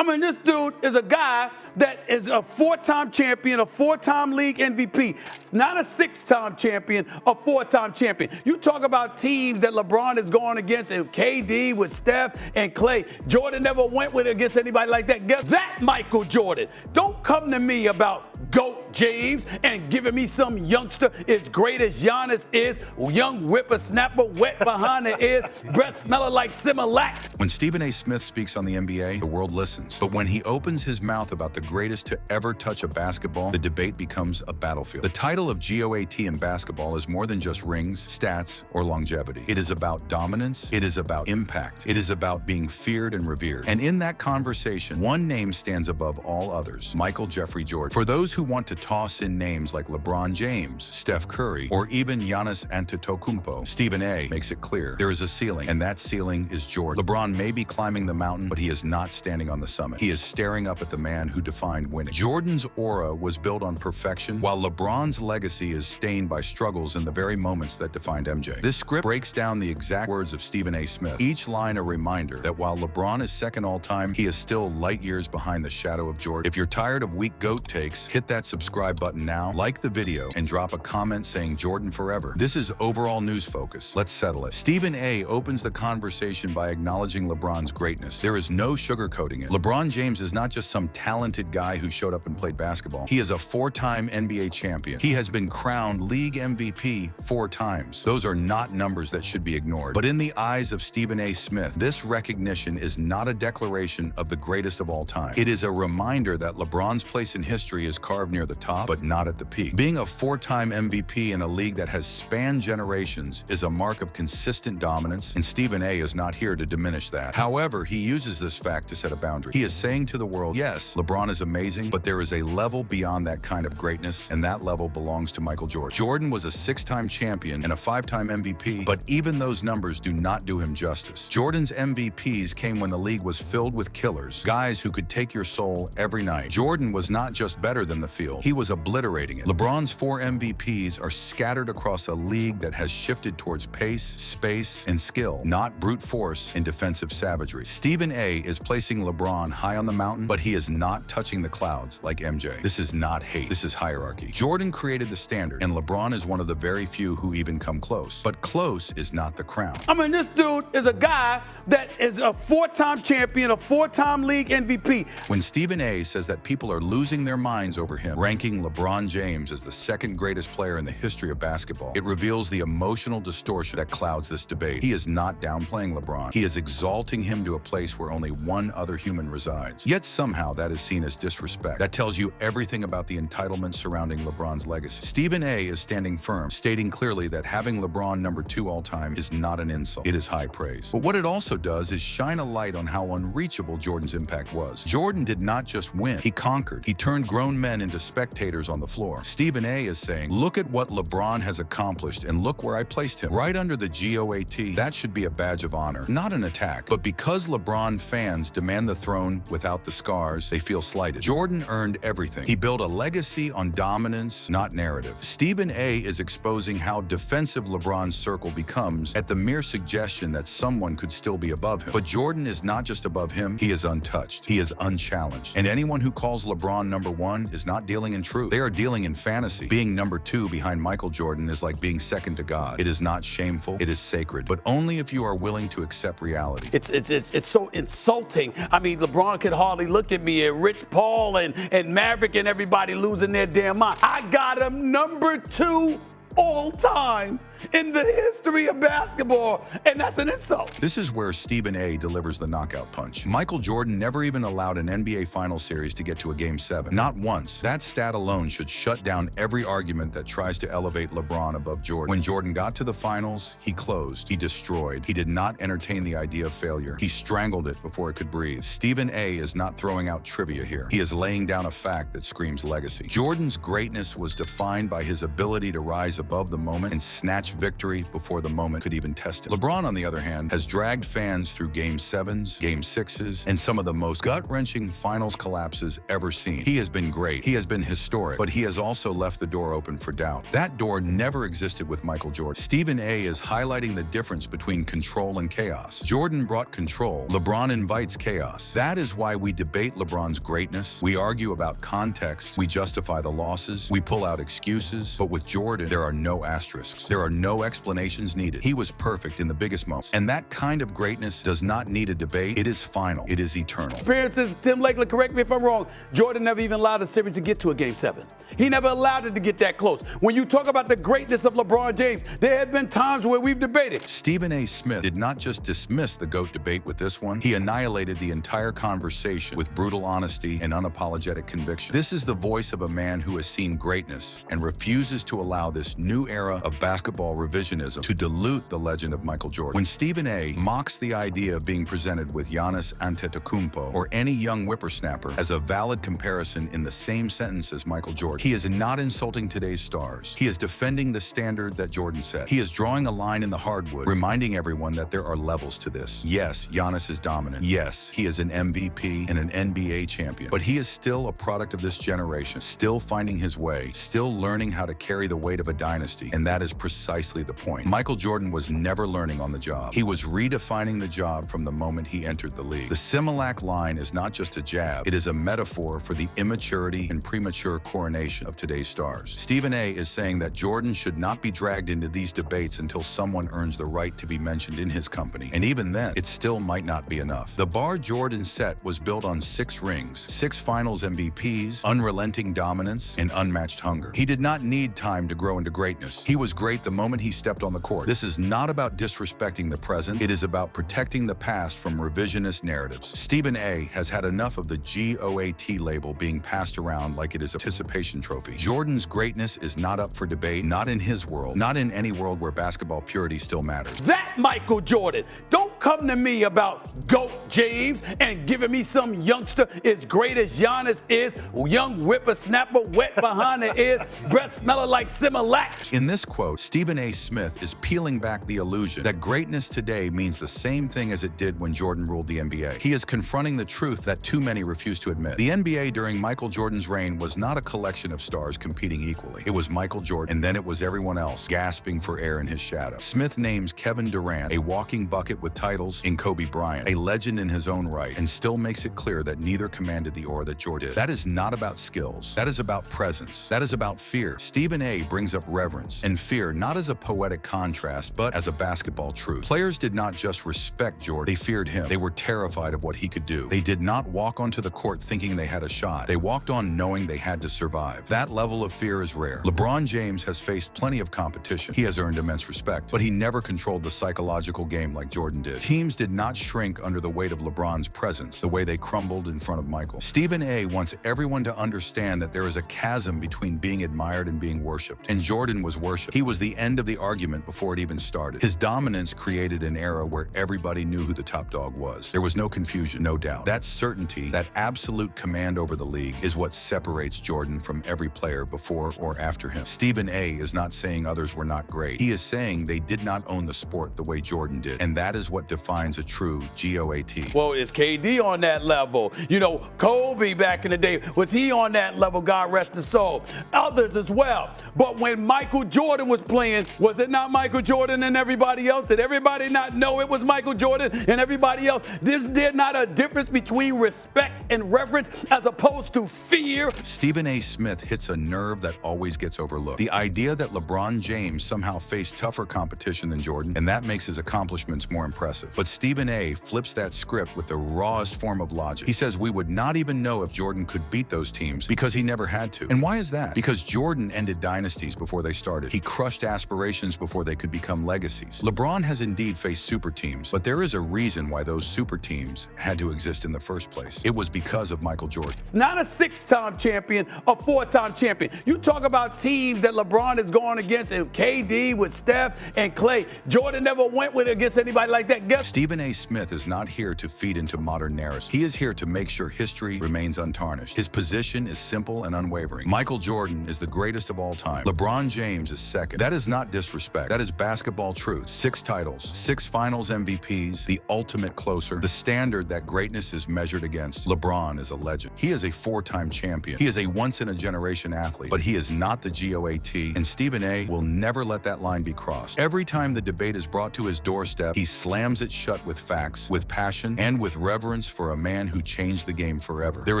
I mean, this dude is a guy that is a four-time champion, a four-time league MVP. It's not a six-time champion, a four-time champion. You talk about teams that LeBron is going against, and KD with Steph and Clay. Jordan never went with against anybody like that. Guess that, Michael Jordan. Don't come to me about GOAT James and giving me some youngster as great as Giannis is, young whippersnapper, wet behind the ears, breath smelling like Similac. When Stephen A. Smith speaks on the NBA, the world listens. But when he opens his mouth about the greatest to ever touch a basketball, the debate becomes a battlefield. The title of GOAT in basketball is more than just rings, stats, or longevity. It is about dominance. It is about impact. It is about being feared and revered. And in that conversation, one name stands above all others: Michael Jeffrey Jordan. For those who want to toss in names like LeBron James, Steph Curry, or even Giannis Antetokounmpo, Stephen A. makes it clear there is a ceiling, and that ceiling is Jordan. LeBron may be climbing the mountain, but he is not standing on the summit. He is staring up at the man who defined winning. Jordan's aura was built on perfection, while LeBron's legacy is stained by struggles in the very moments that defined MJ. This script breaks down the exact words of Stephen A. Smith, each line a reminder that while LeBron is second all-time, he is still light years behind the shadow of Jordan. If you're tired of weak GOAT takes, hit that subscribe button now, like the video, and drop a comment saying Jordan forever. This is Overall News Focus. Let's settle it. Stephen A. opens the conversation by acknowledging LeBron's greatness. There is no sugarcoating it. LeBron James is not just some talented guy who showed up and played basketball. He is a four-time NBA champion. He has been crowned league MVP 4 times. Those are not numbers that should be ignored. But in the eyes of Stephen A. Smith, this recognition is not a declaration of the greatest of all time. It is a reminder that LeBron's place in history is carved near the top, but not at the peak. Being a 4-time MVP in a league that has spanned generations is a mark of consistent dominance, and Stephen A. is not here to diminish that. However, he uses this fact to set a boundary. He is saying to the world, yes, LeBron is amazing, but there is a level beyond that kind of greatness, and that level belongs to Michael Jordan. Jordan was a 6-time champion and a 5-time MVP, but even those numbers do not do him justice. Jordan's MVPs came when the league was filled with killers, guys who could take your soul every night. Jordan was not just better than the field, he was obliterating it. LeBron's 4 MVPs are scattered across a league that has shifted towards pace, space, and skill, not brute force and defensive savagery. Stephen A. is placing LeBron high on the mountain, but he is not touching the clouds like MJ. This is not hate, this is hierarchy. Jordan created the standard, and LeBron is one of the very few who even come close. But close is not the crown. I mean, this dude is a guy that is a 4-time champion, a 4-time league MVP. When Stephen A. says that people are losing their minds over him, ranking LeBron James as the second greatest player in the history of basketball, it reveals the emotional distortion that clouds this debate. He is not downplaying LeBron. He is exalting him to a place where only one other human resides. Yet somehow that is seen as disrespect. That tells you everything about the entitlement surrounding LeBron's legacy. Stephen A. is standing firm, stating clearly that having LeBron number 2 all-time is not an insult. It is high praise. But what it also does is shine a light on how unreachable Jordan's impact was. Jordan did not just win, he conquered. He turned grown men into spectators on the floor. Stephen A. is saying, look at what LeBron has accomplished and look where I placed him. Right under the GOAT, that should be a badge of honor, not an attack. But because LeBron fans demand the throne without the scars, they feel slighted. Jordan earned everything. He built a legacy on dominance, not narrative. Stephen A. is exposing how defensive LeBron's circle becomes at the mere suggestion that someone could still be above him. But Jordan is not just above him, he is untouched. He is unchallenged. And anyone who calls LeBron number 1 is not dealing in truth. They are dealing in fantasy. Being number 2 behind Michael Jordan is like being second to God. It is not shameful, it is sacred, but only if you are willing to accept reality. It's so insulting. I mean, LeBron could hardly look at me, and Rich Paul and Maverick and everybody losing their damn mind. I got him number 2 all time in the history of basketball, and that's an insult. This is where Stephen A. delivers the knockout punch. Michael Jordan never even allowed an NBA Finals series to get to a Game 7. Not once. That stat alone should shut down every argument that tries to elevate LeBron above Jordan. When Jordan got to the finals, he closed. He destroyed. He did not entertain the idea of failure. He strangled it before it could breathe. Stephen A. is not throwing out trivia here. He is laying down a fact that screams legacy. Jordan's greatness was defined by his ability to rise above the moment and snatch reached victory before the moment could even test it. LeBron, on the other hand, has dragged fans through Game 7s, Game 6s, and some of the most gut-wrenching finals collapses ever seen. He has been great. He has been historic, but he has also left the door open for doubt. That door never existed with Michael Jordan. Stephen A. is highlighting the difference between control and chaos. Jordan brought control. LeBron invites chaos. That is why we debate LeBron's greatness. We argue about context. We justify the losses. We pull out excuses. But with Jordan, there are no asterisks. There are no explanations needed. He was perfect in the biggest moments. And that kind of greatness does not need a debate. It is final. It is eternal. Appearances, Tim Lakeland, correct me if I'm wrong, Jordan never even allowed the series to get to a Game 7. He never allowed it to get that close. When you talk about the greatness of LeBron James, there have been times where we've debated. Stephen A. Smith did not just dismiss the GOAT debate with this one, he annihilated the entire conversation with brutal honesty and unapologetic conviction. This is the voice of a man who has seen greatness and refuses to allow this new era of basketball revisionism to dilute the legend of Michael Jordan. When Stephen A. mocks the idea of being presented with Giannis Antetokounmpo or any young whippersnapper as a valid comparison in the same sentence as Michael Jordan, he is not insulting today's stars. He is defending the standard that Jordan set. He is drawing a line in the hardwood, reminding everyone that there are levels to this. Yes, Giannis is dominant. Yes, he is an MVP and an NBA champion. But he is still a product of this generation, still finding his way, still learning how to carry the weight of a dynasty. And that is precisely the point. Michael Jordan was never learning on the job. He was redefining the job from the moment he entered the league. The Similac line is not just a jab. It is a metaphor for the immaturity and premature coronation of today's stars. Stephen A. is saying that Jordan should not be dragged into these debates until someone earns the right to be mentioned in his company. And even then, it still might not be enough. The bar Jordan set was built on 6 rings, 6 finals MVPs, unrelenting dominance, and unmatched hunger. He did not need time to grow into greatness. He was great the moment he stepped on the court. This is not about disrespecting the present. It is about protecting the past from revisionist narratives. Stephen A. has had enough of the GOAT label being passed around like it is a participation trophy. Jordan's greatness is not up for debate, not in his world, not in any world where basketball purity still matters. That Michael Jordan. Don't come to me about GOAT James and giving me some youngster as great as Giannis is, young whippersnapper, wet behind the ears, breath smelling like Similac. In this quote, Stephen A. Smith is peeling back the illusion that greatness today means the same thing as it did when Jordan ruled the NBA. He is confronting the truth that too many refuse to admit. The NBA during Michael Jordan's reign was not a collection of stars competing equally. It was Michael Jordan, and then it was everyone else gasping for air in his shadow. Smith names Kevin Durant a walking bucket with titles in Kobe Bryant, a legend in his own right, and still makes it clear that neither commanded the aura that Jordan did. That is not about skills. That is about presence. That is about fear. Stephen A. brings up reverence and fear not as a poetic contrast, but as a basketball truth. Players did not just respect Jordan, they feared him. They were terrified of what he could do. They did not walk onto the court thinking they had a shot. They walked on knowing they had to survive. That level of fear is rare. LeBron James has faced plenty of competition. He has earned immense respect, but he never controlled the psychological game like Jordan did. Teams did not shrink under the weight of LeBron's presence the way they crumbled in front of Michael. Stephen A. wants everyone to understand that there is a chasm between being admired and being worshipped. And Jordan was worshipped. He was the end of the argument before it even started. His dominance created an era where everybody knew who the top dog was. There was no confusion, no doubt. That certainty, that absolute command over the league is what separates Jordan from every player before or after him. Stephen A. is not saying others were not great. He is saying they did not own the sport the way Jordan did. And that is what defines a true GOAT. Well, is KD on that level? You know, Kobe back in the day, was he on that level? God rest his soul. Others as well. But when Michael Jordan was playing, was it not Michael Jordan and everybody else? Did everybody not know it was Michael Jordan and everybody else? Is there not a difference between respect and reverence as opposed to fear? Stephen A. Smith hits a nerve that always gets overlooked. The idea that LeBron James somehow faced tougher competition than Jordan, and that makes his accomplishments more impressive. But Stephen A. flips that script with the rawest form of logic. He says we would not even know if Jordan could beat those teams because he never had to. And why is that? Because Jordan ended dynasties before they started. He crushed aspirations before they could become legacies. LeBron has indeed faced super teams, but there is a reason why those super teams had to exist in the first place. It was because of Michael Jordan. It's not a 6-time champion, a 4-time champion. You talk about teams that LeBron has gone against, and KD with Steph and Clay. Jordan never went with against anybody like that. Stephen A. Smith is not here to feed into modern narratives. He is here to make sure history remains untarnished. His position is simple and unwavering. Michael Jordan is the greatest of all time. LeBron James is second. That is not not disrespect. That is basketball truth. 6 titles, 6 finals MVPs, the ultimate closer, the standard that greatness is measured against. LeBron is a legend. He is a 4-time champion. He is a once-in-a-generation athlete, but he is not the GOAT, and Stephen A. will never let that line be crossed. Every time the debate is brought to his doorstep, he slams it shut with facts, with passion, and with reverence for a man who changed the game forever. There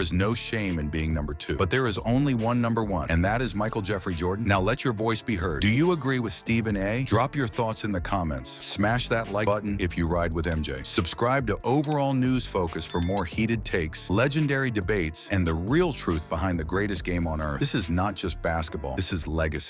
is no shame in being number 2, but there is only one number 1, and that is Michael Jeffrey Jordan. Now let your voice be heard. Do you agree with Stephen A? Drop your thoughts in the comments. Smash that like button if you ride with MJ. Subscribe to Overall News Focus for more heated takes, legendary debates, and the real truth behind the greatest game on earth. This is not just basketball. This is legacy.